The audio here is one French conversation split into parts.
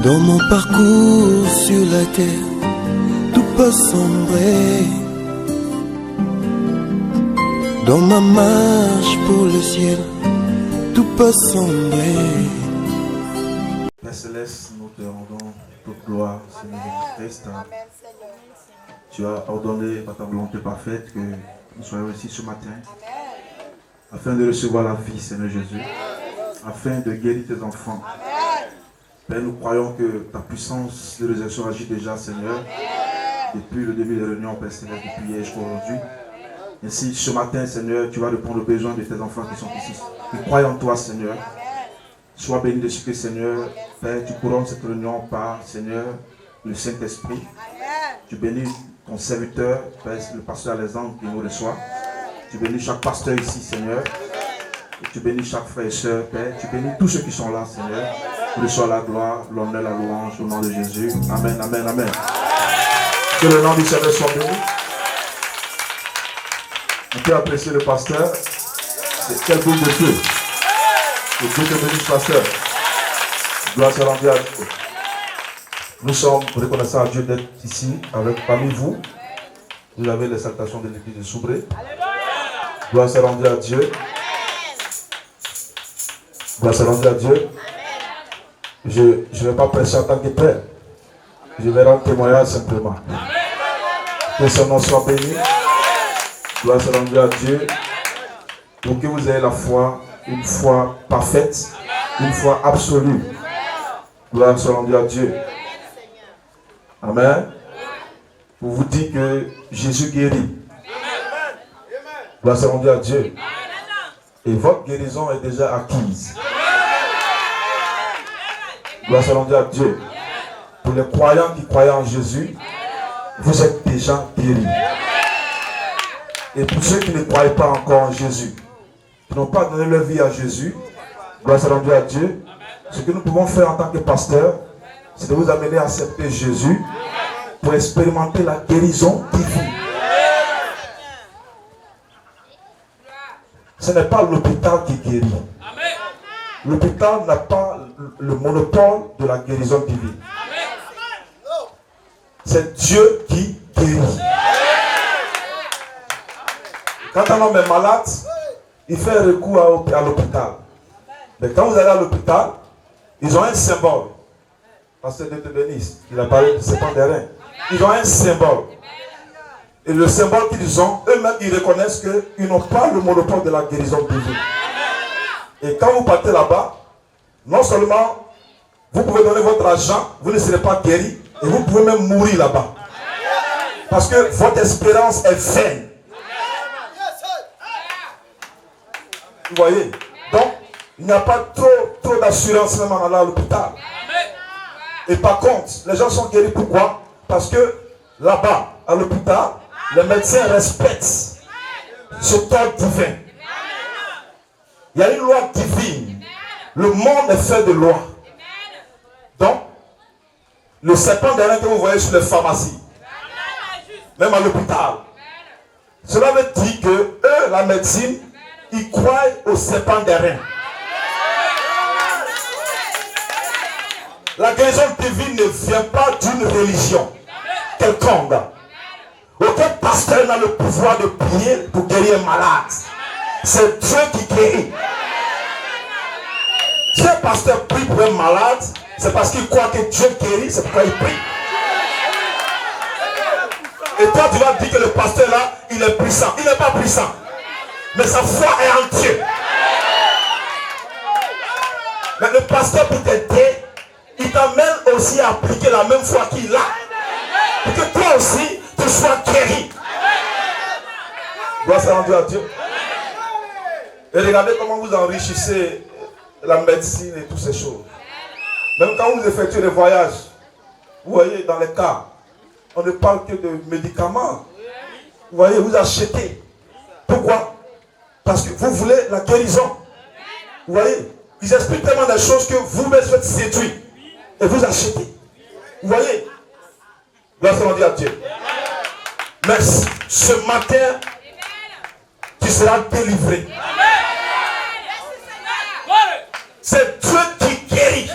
Dans mon parcours sur la terre, tout peut sombrer. Dans ma marche pour le ciel, tout peut sombrer. Père Céleste, nous te rendons toute gloire, Seigneur Jésus-Christ. Tu as ordonné par ta volonté parfaite que nous soyons ici ce matin, afin de recevoir la vie, Seigneur Jésus, afin de guérir tes enfants. Père, nous croyons que ta puissance de résurrection agit déjà, Seigneur, depuis le début des réunions, Père Céleste, depuis hier jusqu'à aujourd'hui. Ainsi, ce matin, Seigneur, tu vas répondre aux besoins de tes enfants qui sont ici. Nous croyons en toi, Seigneur. Sois béni de ce que, Seigneur, Père, tu couronnes cette réunion par, Seigneur, le Saint-Esprit. Tu bénis ton serviteur, Père, le pasteur Alexandre qui nous reçoit. Tu bénis chaque pasteur ici, Seigneur. Et tu bénis chaque frère et soeur, Père. Tu bénis tous ceux qui sont là, Seigneur. Reçois la gloire, l'honneur, la louange au nom de Jésus. Amen, amen, amen. Que le nom du Seigneur soit béni. On peut apprécier le pasteur. C'est quel boule de feu. Que Dieu te bénisse, pasteur. Gloire soit rendue à Dieu. Nous sommes reconnaissants à Dieu d'être ici avec parmi vous. Vous avez les salutations de l'église de Soubré. Gloire soit rendue à Dieu. Gloire soit rendue à Dieu. Je ne vais pas prêcher en tant que père. Je vais rendre témoignage simplement. Que son nom soit béni. Gloire soit rendue à Dieu. Pour que vous ayez la foi, une foi parfaite, une foi absolue. Gloire soit rendue à Dieu. Amen. Pour vous dire que Jésus guérit. Gloire soit rendue à Dieu. Et votre guérison est déjà acquise. Gloire soit rendue à Dieu. Pour les croyants qui croient en Jésus, vous êtes déjà guéris. Et pour ceux qui ne croient pas encore en Jésus, qui n'ont pas donné leur vie à Jésus, gloire soit rendue à Dieu. Ce que nous pouvons faire en tant que pasteur, c'est de vous amener à accepter Jésus pour expérimenter la guérison divine. Ce n'est pas l'hôpital qui guérit. L'hôpital n'a pas le monopole de la guérison divine. C'est Dieu qui guérit. Quand un homme est malade, il fait recours à l'hôpital. Mais quand vous allez à l'hôpital, ils ont un symbole. Parce que Dieu te bénisse. Il a parlé de serpent des reins. Ils ont un symbole. Et le symbole qu'ils ont, eux-mêmes, ils reconnaissent qu'ils n'ont pas le monopole de la guérison divine. Et quand vous partez là-bas, non seulement vous pouvez donner votre argent, vous ne serez pas guéri, et vous pouvez même mourir là-bas. Parce que votre espérance est vaine. Vous voyez? Donc, il n'y a pas trop d'assurance même en allant à l'hôpital. Et par contre, les gens sont guéris. Pourquoi? Parce que là-bas, à l'hôpital, les médecins respectent ce temps divin. Il y a une loi divine. Le monde est fait de lois. Donc, le serpent d'airain que vous voyez sur les pharmacies, même à l'hôpital, cela veut dire que eux, la médecine, ils croient au serpent d'airain. La guérison divine ne vient pas d'une religion quelconque. Aucun pasteur n'a le pouvoir de prier pour guérir un malade. C'est Dieu qui guérit. Si un pasteur prie pour un malade, c'est parce qu'il croit que Dieu guérit, c'est pourquoi il prie. Et toi, tu vas dire que le pasteur là, il est puissant. Il n'est pas puissant. Mais sa foi est en Dieu. Mais le pasteur, pour t'aider, il t'amène aussi à appliquer la même foi qu'il a. Pour que toi aussi, tu sois guéri. Gloire soit rendue à Dieu. Et regardez comment vous enrichissez la médecine et toutes ces choses. Même quand vous effectuez des voyages, vous voyez, dans les cas, on ne parle que de médicaments. Vous voyez, vous achetez. Pourquoi? Parce que vous voulez la guérison. Vous voyez, ils expliquent tellement des choses que vous-même faites séduire. Et vous achetez. Vous voyez? Gloire soit rendue à Dieu. Mais ce matin, tu seras délivré. C'est Dieu qui guérit.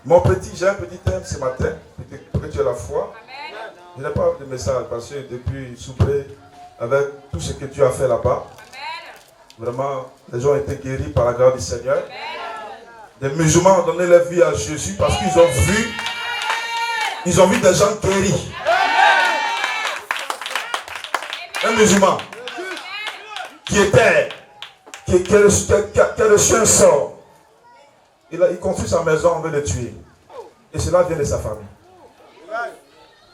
Mon petit, j'ai un petit thème ce matin, pour que tu aies la foi. Je n'ai pas de message parce que depuis souper, avec tout ce que tu as fait là-bas, vraiment, les gens ont été guéris par la grâce du Seigneur. Des musulmans ont donné leur vie à Jésus parce qu'ils ont vu des gens guéris. Un musulman qui a reçu un sort. Il construit sa maison, on veut le tuer. Et cela vient de sa famille.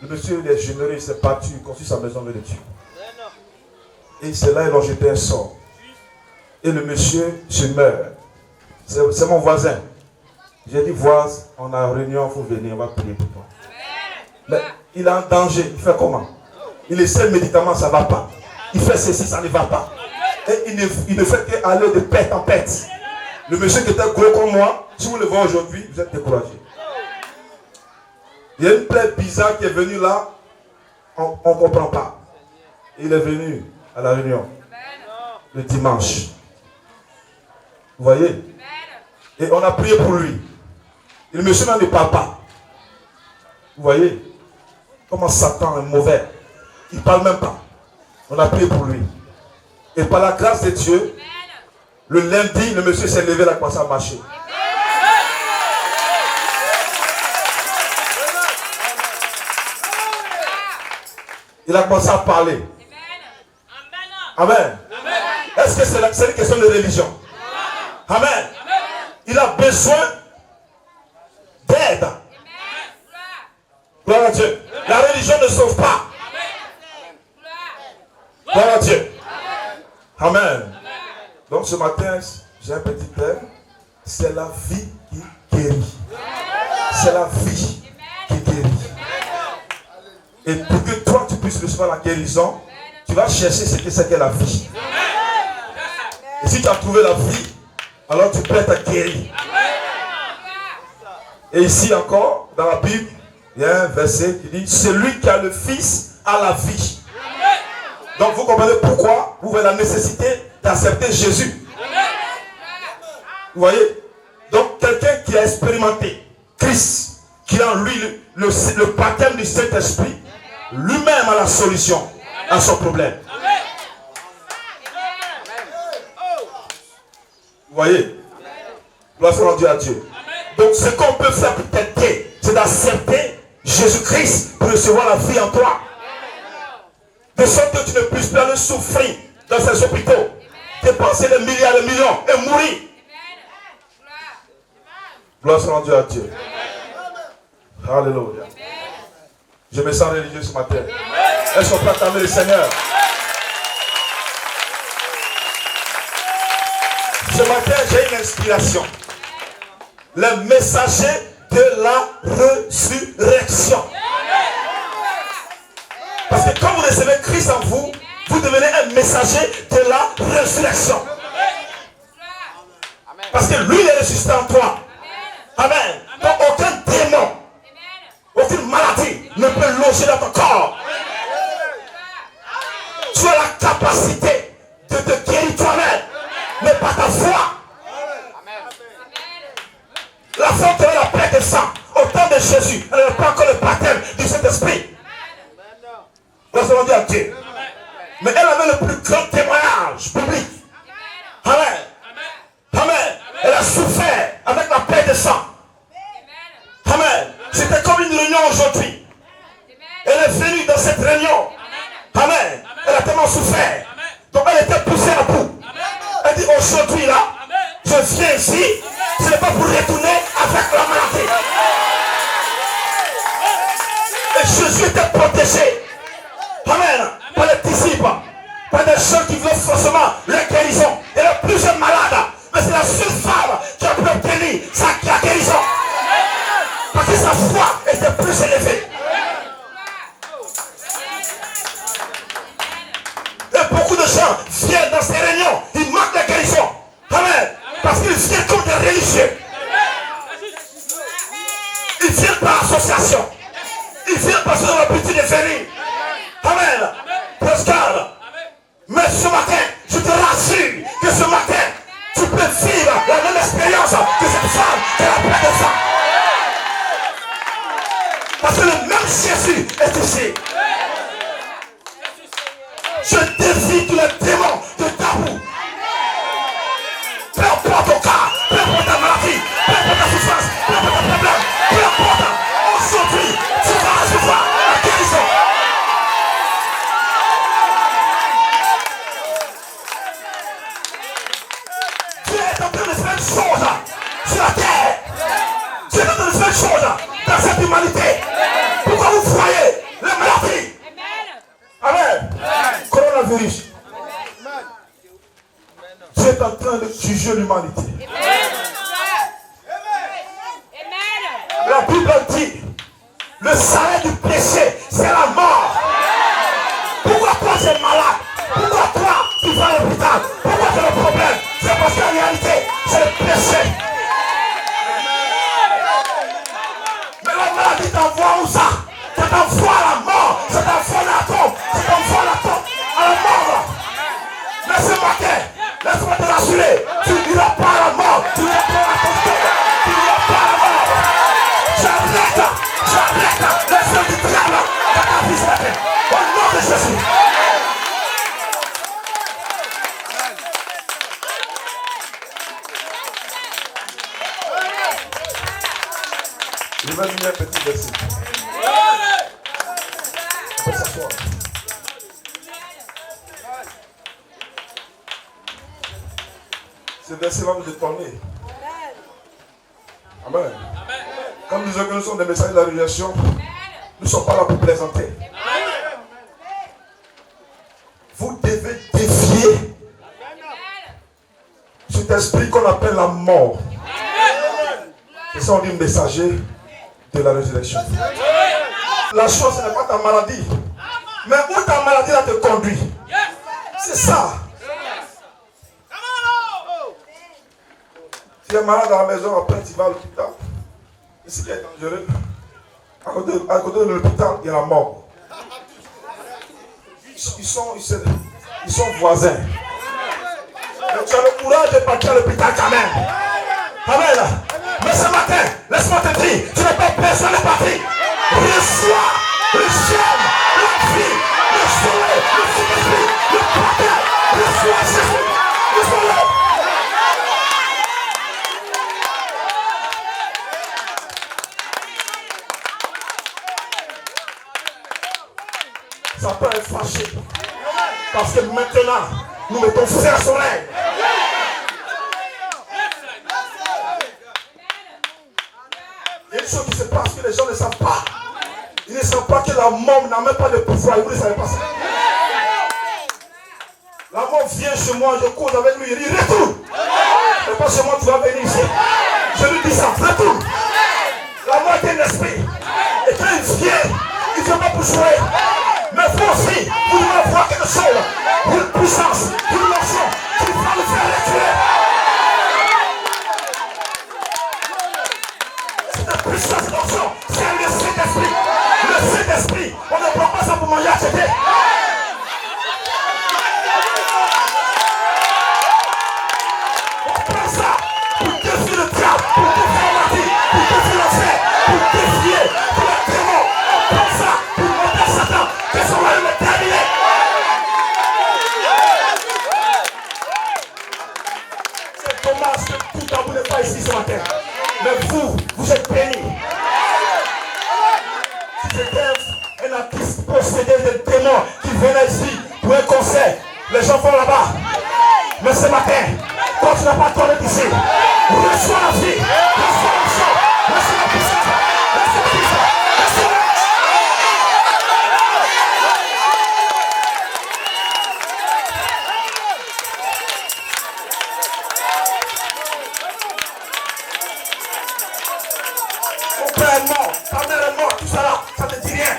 Le monsieur, il est généreux, il s'est battu, il construit sa maison, on veut le tuer. Et c'est là, ils ont jeté un sort. Et le monsieur se meurt. C'est mon voisin. J'ai dit, voisin, on a une réunion, il faut venir, on va prier pour toi. Mais il est en danger, il fait comment? Il essaie le médicament, ça ne va pas. Il fait ceci, ça ne va pas. Et il ne fait qu'aller de pète en pète. Le monsieur qui était gros comme moi, si vous le voyez aujourd'hui, vous êtes découragé. Il y a une plaie bizarre qui est venue là, on ne comprend pas. Il est venu à la réunion le dimanche. Vous voyez? Et on a prié pour lui. Et le monsieur ne parle pas. Vous voyez? Comment Satan est mauvais. Il ne parle même pas. On a prié pour lui. Et par la grâce de Dieu, le lundi, le monsieur s'est levé, il a commencé à marcher. Il a commencé à parler. Amen. Est-ce que c'est une question de religion? Amen. Il a besoin d'aide. Gloire à Dieu. La religion ne sauve pas. Gloire à Dieu. Amen. Donc ce matin, j'ai un petit thème. C'est la vie qui guérit. C'est la vie qui guérit. Et pour que toi tu puisses recevoir la guérison, tu vas chercher ce que c'est que la vie. Et si tu as trouvé la vie, alors tu peux être guéri. Et ici encore, dans la Bible, il y a un verset qui dit, celui qui a le Fils a la vie. Donc vous comprenez pourquoi vous avez la nécessité d'accepter Jésus. Vous voyez? Donc quelqu'un qui a expérimenté Christ, qui a en lui le baptême du Saint-Esprit, lui-même a la solution à son problème. Vous voyez? Gloire soit rendue à Dieu. Donc ce qu'on peut faire pour t'aider, c'est d'accepter Jésus-Christ pour recevoir la vie en toi. De sorte que tu ne puisses plus aller souffrir dans ces hôpitaux, dépenser des milliards de millions et mourir. Gloire soit rendue à Dieu. Alléluia. Je me sens religieux ce matin. Est-ce qu'on peut acclamer le Seigneur? Ce matin, j'ai une inspiration. Le messager de la résurrection. Parce que quand vous recevez Christ en vous, vous devenez un messager de la résurrection. Parce que lui, il est ressuscité en toi. Amen. Donc aucun démon, aucune maladie ne peut loger dans ton corps. Tu as la capacité de te guérir toi-même, mais par ta foi. La foi qui avait la plaie de sang au temps de Jésus, elle n'avait pas encore le baptême du Saint-Esprit. Nous allons dire à Dieu. Mais elle avait le plus grand témoignage public. Amen. Amen. Elle a souffert avec la plaie de sang. Amen. C'était comme une réunion aujourd'hui. Elle est venue dans cette réunion. Amen. Elle a tellement souffert. Donc elle était poussée à bout. Elle dit aujourd'hui là, je viens ici, ce n'est pas pour retourner avec la maladie. Et Jésus était protégé. Amen. Par les disciples, par des gens qui veulent forcément la guérison. Elle est plusieurs malades. Mais c'est la seule femme qui a pu obtenir sa guérison. Parce que sa foi était plus élevée. Et beaucoup de gens viennent dans ces réunions, ils manquent de guérison. Amen. Parce qu'ils viennent comme des religieux. Ils viennent par association. Ils viennent parce qu'ils ont l'habitude de venir. Amen. Pascal. Mais ce matin, je te rassure que ce matin, tu peux vivre la même expérience que cette femme qui a la plaie de sang. péché. Je défie tous les démons de tabou. Peu importe ton cas, peu importe ta maladie, peu importe ta souffrance, peu importe ta problème, peu importe, aujourd'hui, tu vas recevoir la guérison. Tu es en train de faire une chose sur la terre. Tu es en train de faire une chose dans cette humanité. Pourquoi vous voyez les maladies? Amen. Coronavirus. Tu es en train de juger l'humanité. La Bible dit, le salaire du péché, c'est la mort. Pourquoi toi tu es malade? Pourquoi toi tu vas à l'hôpital? Pourquoi tu as le problème? C'est parce qu'en réalité, c'est le péché. Mais la maladie t'envoie où ça? Ça t'envoie à la mort. Ça t'envoie à la tombe. Ça t'envoie à la mort. Mais ce matin, laisse-moi te rassurer. Tu n'iras pas à la mort. Tu n'iras pas à ton tombe. Tu n'iras pas à la mort. J'arrête les œuvres du diable dans ta vie ce matin. Au nom de Jésus. Je vais lire un petit verset. On peut s'asseoir. Ce verset va nous étonner. Amen. Comme nous disons que nous sommes des messages de la révélation, nous ne sommes pas là pour plaisanter. Vous devez défier cet esprit qu'on appelle la mort. Et ça, on dit messager de la résurrection. La chose, ce n'est pas ta maladie, mais où ta maladie là te conduit. C'est ça. Si tu es malade à la maison, après tu vas à l'hôpital. Et ce qui est dangereux, à côté de l'hôpital, il y a la mort. Ils sont voisins. Mais tu as le courage de partir à l'hôpital quand même. Amen. Mais ce matin, laisse-moi te dire, tu n'es pas personne de partir. Reçois le ciel, la vie, le soleil, le Saint-Esprit, le Père. Reçois Jésus. Reçois-le. Ça peut être fâché. Parce que maintenant, nous mettons frère soleil. Il y a une chose qui se passe que les gens ne savent pas. Ils ne savent pas que la mort n'a même pas de pouvoir. Vous ne savez pas ça. La mort vient chez moi, je cause avec lui, il dit retourne. Mais pas chez moi, tu vas venir ici. Je lui dis ça, retourne. La mort est un esprit. Et quand il vient, il ne vient pas pour jouer. Mais vous aussi, vous devez avoir quelque chose, une puissance, une notion qui va le faire reculer. Cette puissance, notion, c'est le Saint-Esprit. Le Saint-Esprit, on ne prend pas ça pour manger à acheter. On prend ça pour défier le diable, pour défier la vie, pour défier l'enfer, pour défier tous les démons. On prend ça pour monter Satan. C'est dommage que tout à vous n'est pas ici ce matin. Mais vous êtes bénis. Si c'était un artiste possédé de démons qui venait ici pour un concert, les gens vont là-bas. Mais ce matin, quand tu n'as pas tourné d'ici, reçois la vie, reçois la chance, reçois la puissance, reçois la puissance, reçois la... Ta mère est morte, tout ça là, ça ne dit rien.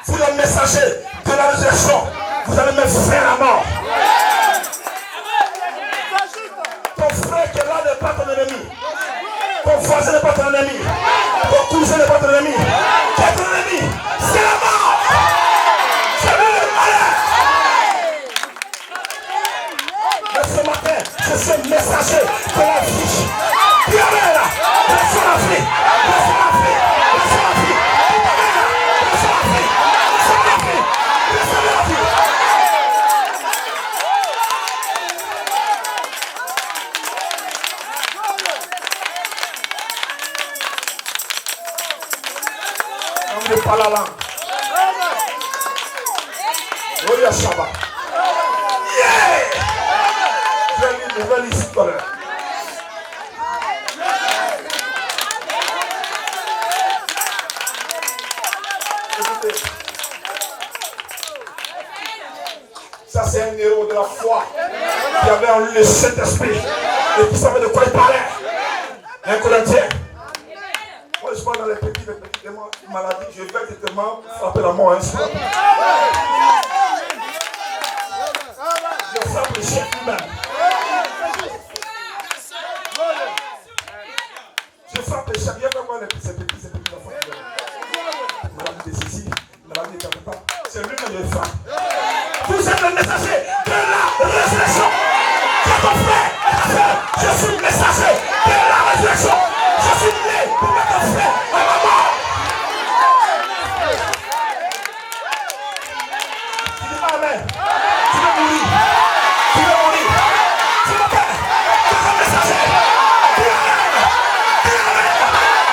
Vous le messager de la résurrection, vous allez me faire la mort. Ton frère qui est là n'est pas ton ennemi. Ton voisin n'est pas ton ennemi. Ton cousin n'est pas ton ennemi. Qui est ton ennemi? C'est la mort. C'est lui le malheur. Mais ce matin, je suis messager de la vie. Qui est là? Laisse la vie. Laisse la vie. Laisse la vie. Oui, à Shabbat. Yeah! Je vais lire une nouvelle ici tout à l'heure. Écoutez. Ça, c'est un héros de la foi qui avait en lui le Saint-Esprit et qui savait de quoi il parlait. Un Corinthien. Moi, je parle dans les petites maladies. Je vais directement frapper la mort un soir. Je frappe le chef lui-même. Je frappe le chef. Il y a vraiment ces petits enfants. Maladie de ceci, maladie de papa. C'est lui-même qui frappe. Vous êtes le messager de la résurrection. C'est ton frère et ta soeur. Je suis le messager de la résurrection. Je suis né pour mettre ton frère à ma mort. Tu dis Amen. Tu veux mourir. Tu veux mourir. Tu veux pas. Tu es un messager. Tu es Amen. Tu es Amen.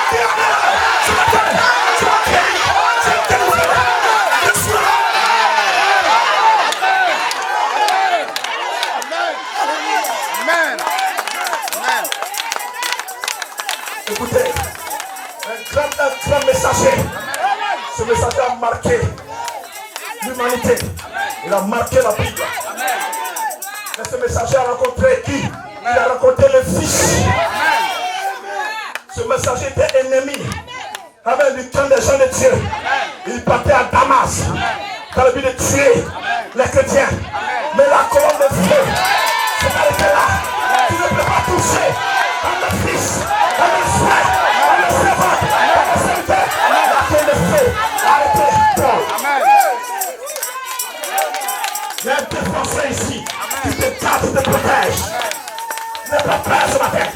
Tu es Amen. Tu vas te. Tu vas te. Tu vas te mourir. Je suis là. Écoutez, un grand messager. Ce messager a marqué l'humanité. Il a marqué la Bible. Mais ce messager a rencontré qui? Il a rencontré le Fils. Ce messager était ennemi avec du camp des gens de Dieu. Il partait à Damas dans le but de tuer les chrétiens. Mais la colonne de feu s'est arrêtée là. Tu ne peux pas toucher à le Fils, à le frère, à le servant, à le serviteur. La colonne de feu a arrêté Paul. Il y a un défenseur ici qui te garde, qui te protège. N'aie pas peur ce matin.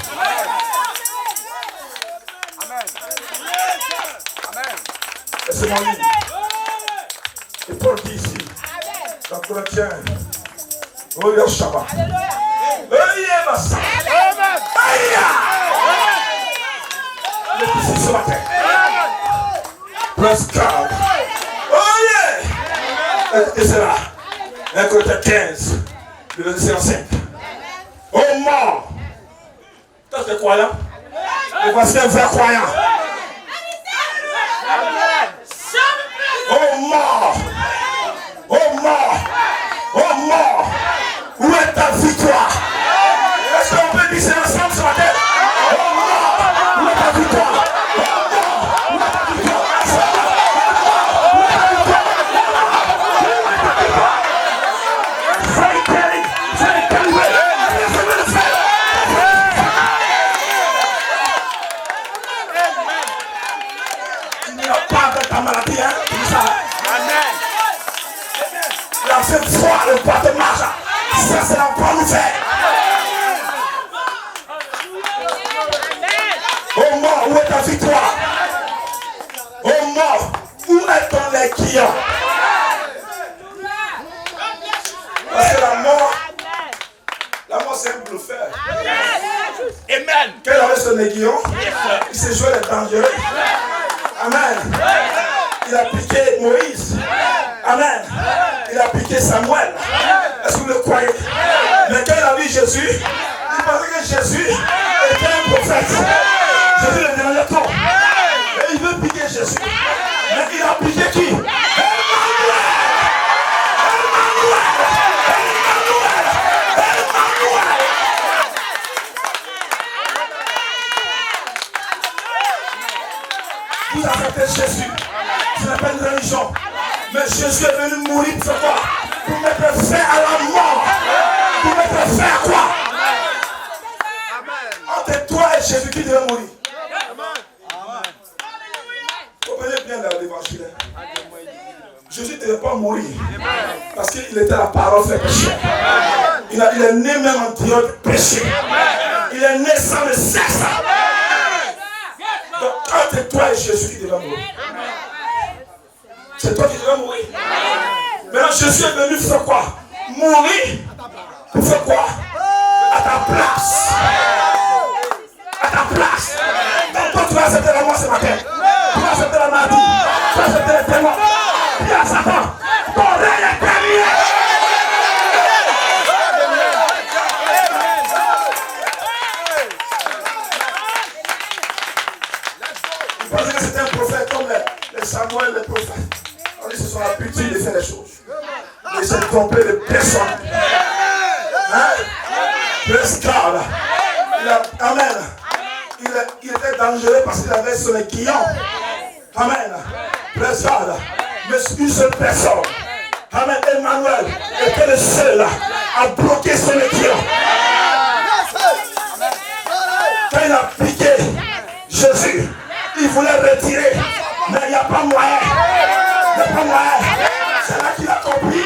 Et c'est mon livre. Et Paul dit ici, dans Corinthiens, oh ya Shabbat. Aïe, ma sœur. Aïe. Il est ici ce matin. Presse God. Oh yeah. Et c'est là. 1 Corinthiens 15, le verset 5. Oh mort. Toi tu es croyant. Et voici un vrai croyant. Oh mort. Oh mort. Oh mort. Où est ta victoire? Est-ce qu'on peut dire c'est ensemble ce matin? Oh mort. Où est ta victoire? Oh mort. Où est ta victoire? Où est ta victoire? Very terrible. Very terrible. Il n'y a pas de ta maladie, hein? La seule foi, le pas de marche, ça c'est la bonne nouvelle. Oh mort, où est ta victoire? Oh mort, où est ton aiguillon? Parce que la mort c'est un bluffeur. Amen. Quel avait son aiguillon? Il s'est joué les dangereux. Amen. Il a piqué Moïse. Amen. Il a piqué Samuel. Est-ce que vous le croyez? Mais quand il a vu Jésus, il pensait que Jésus était un prophète. Jésus le dérangeait trop. Et il veut piquer Jésus. Mais il a piqué qui? Emmanuel. Vous acceptez Jésus. Ce n'est pas une religion. Mais Jésus est venu mourir pour quoi? Pour mettre fin à la mort. Pour mettre fin à quoi? Entre toi et Jésus qui devait mourir. Comprenez bien l'évangile. Jésus ne devait pas mourir. Parce qu'il était la parole fait péché. Il est né même en dehors du péché. Il est né sans le sexe. Donc entre toi et Jésus qui devait mourir. C'est toi qui devais mourir. Maintenant Jésus est venu faire quoi? Mourir. Pour faire quoi? À ta place. À ta place. Donc toi tu vas accepter la mort ce matin. Tu vas accepter la maladie. Tu vas accepter les témoins. Dis à Satan, ton règne est terminé. son habitude de faire les choses. Il s'est trompé de personne. Hein? Praise God. Amen. Il était dangereux parce qu'il avait son aiguillon. Amen. Praise God. Mais une seule personne. Amen. Emmanuel était le seul à bloquer son aiguillon. Quand il a piqué Jésus, il voulait retirer. Mais il n'y a pas moyen. Il n'y a pas moyen. C'est là qu'il a compris.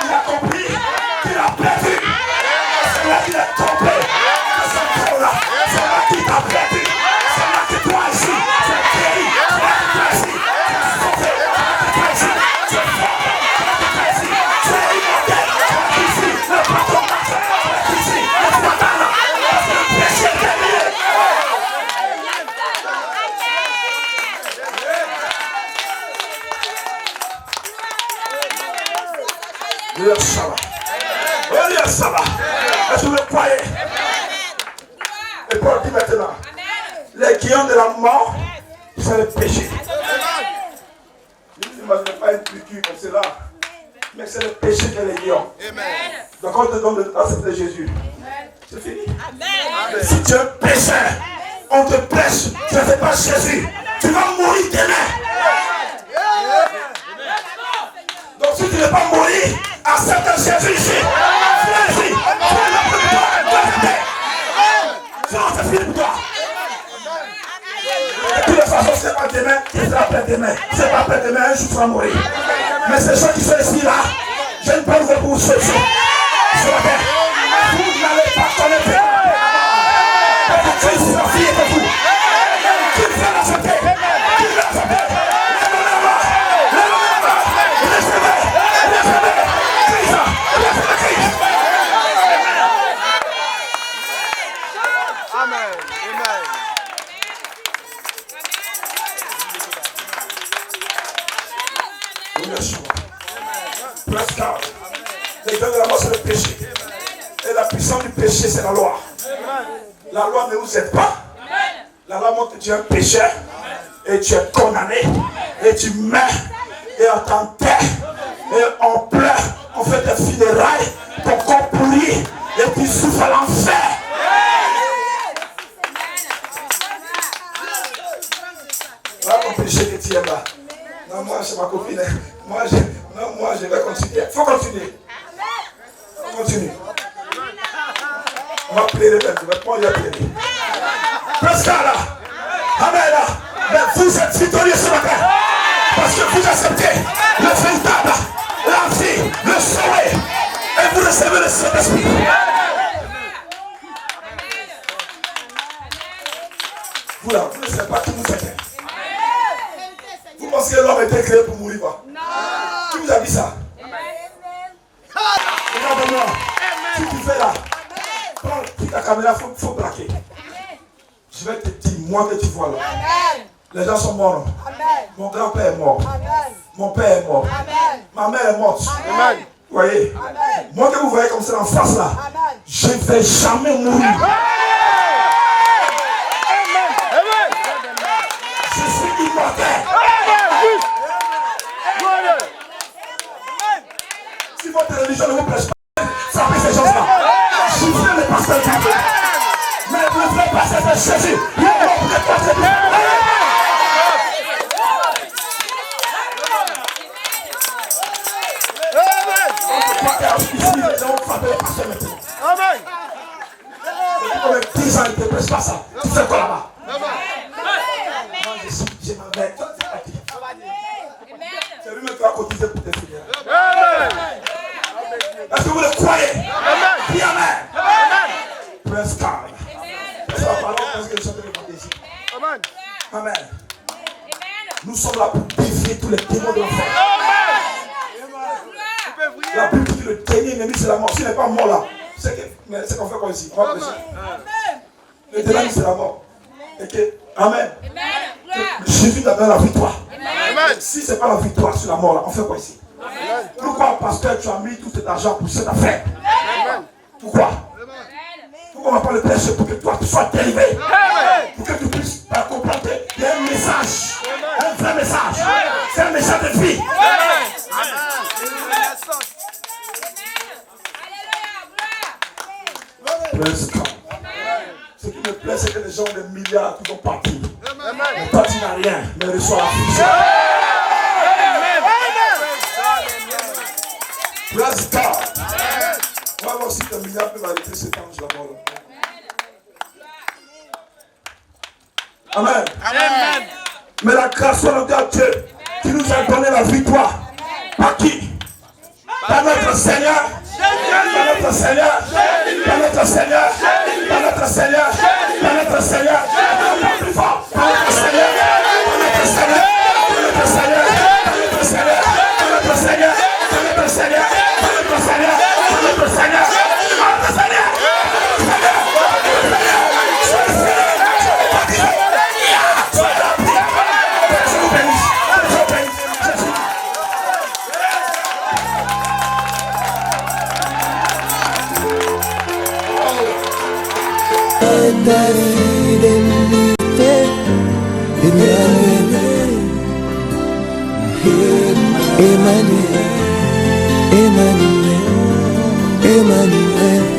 Il a compris qu'il a perdu. C'est là qu'il a trompé. C'est là qu'il t'a perdu. C'est là que toi ici, tu es guéri. C'est là que toi ici, tu es sauvé. C'est là que toi ici, tu es fort. C'est là que toi ici, tu es immortel. C'est là qu'ici, le patron marche. C'est là qu'ici, le patron marche. Parce que le péché est terminé. Dieu Shabbat. Oh Dieu Shabbat. Est-ce que vous le croyez? Et Paul dit maintenant, les guillons de la mort, c'est le péché. Je n'imaginez pas une piqûre comme cela, mais c'est le péché qui est les guillons. Donc on te donne d'accepter Jésus. C'est fini. Amen. Si tu es pécheur, on te prêche, tu ne fais pas Jésus, tu vas mourir demain. Donc si tu ne veux pas mourir, accepte Jésus ici. Viens ici. Sinon c'est fini pour toi. De toute façon, c'est pas demain, c'est après-demain. C'est pas après-demain, un jour tu vas mourir. Mais ces gens qui sont ici là, je ne peux pas vous pour ceux sur la terre. Vous n'allez pas connaître. Parce que Christ va fier de vous. Qui va l'accepter? Qui va l'accepter? Presque. Les gens de la mort, c'est le péché. Et la puissance du péché, c'est la loi. La loi ne vous aide pas. La loi montre que tu es un pécheur. Et tu es condamné. Et tu meurs. Et on t'enterre. Et on pleure. On fait des funérailles. Ton corps pourri. Et tu souffres à l'enfer. Voilà ton péché que tu es là. Non, moi, c'est ma copine. Moi, je vais continuer. Il faut continuer. Continue. On va plaider maintenant. Moi, je vais plaider. Presque là. Amen. Mais vous êtes victorieux ce matin. Parce que vous acceptez le véritable, la vie, le sauver. Et vous recevez le Saint-Esprit. Vous là, vous ne savez pas qui vous êtes. Vous pensez que l'homme était créé pour mourir quoi? Non. Qui vous a dit ça? Regarde-moi. Si tu fais là, prends ta caméra, il faut braquer. Je vais te dire, moi que tu vois là. Les gens sont morts. Mon grand-père est mort. Mon père est mort. Ma mère est morte. Vous voyez? Moi que vous voyez comme ça en face là, je ne vais jamais mourir. Je suis immortel. Si votre religion ne vous prêche pas, frappez ces gens-là. Je viens de passer le temps. Mais vous ne faites pas cette Jésus. Il est mort pour que toi c'est bien. Ici, les gens vont frapper le pasteur maintenant. Amen. Comme 10 ans, il ne te prêche pas ça. Tu fais quoi là-bas? Moi, je m'avais. C'est lui-même qui va cotiser pour tes filières. Est-ce que vous le croyez? Amen. Dis Amen. Praise God. Est-ce que le chanteur est ici? Amen. Amen. Nous sommes là pour défier tous les démons de l'enfer. La Bible dit que le dernier ennemi c'est la mort. S'il n'est pas mort là, c'est qu'on fait quoi ici? On va prêcher. Le dernier c'est la mort. Et que, Amen. Jésus t'a donné la victoire. Amen. Si ce n'est pas la victoire sur la mort là, on fait quoi ici? Amen. Pourquoi, pasteur, tu as mis tout cet argent pour cette affaire? Amen. Pourquoi? Pourquoi on va pas le prêcher pour que toi tu sois délivré? Amen. Pour que tu puisses comprendre qu'il y a un message, un vrai message. C'est un message de vie. Amen. là qui vont partir. Mais toi, tu n'as rien, mais reçois la puissance. Praise God. On va voir si le milliard peut arrêter cet ange là-bas. Amen. Amen. Mais la grâce de Dieu qui nous a donné la victoire. Par qui? Par notre Seigneur. Par notre Seigneur. Par notre Seigneur. Par notre Seigneur. Par notre Seigneur. Par plus fort. Par notre Seigneur. Par notre Seigneur. Par notre Seigneur. Par notre Seigneur. Par notre Seigneur. Par notre Seigneur. Par notre Seigneur. Par notre Seigneur. Par notre Seigneur. Ta fidélité, Emmanuel, Emmanuel, Emmanuel, Emmanuel.